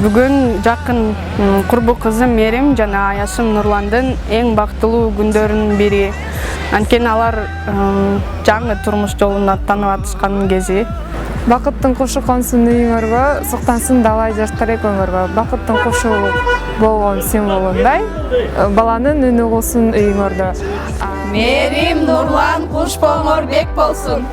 Бүгүн жакын курбу кызым Мээрим жана аяшым Нурландын эң бактылуу күндөрүнүн бири. Анткени алар жаңы турмуш жолуна аттанып атышкан кези. Бакыттын кушу консун үйүңөргө, суктансын далай жаштар экөөңөргө. Бакыттын кушу болгон символундай баланын үнү кылсын үйүңөрдө. Мээрим, Нурлан, куш боңор бек болсун.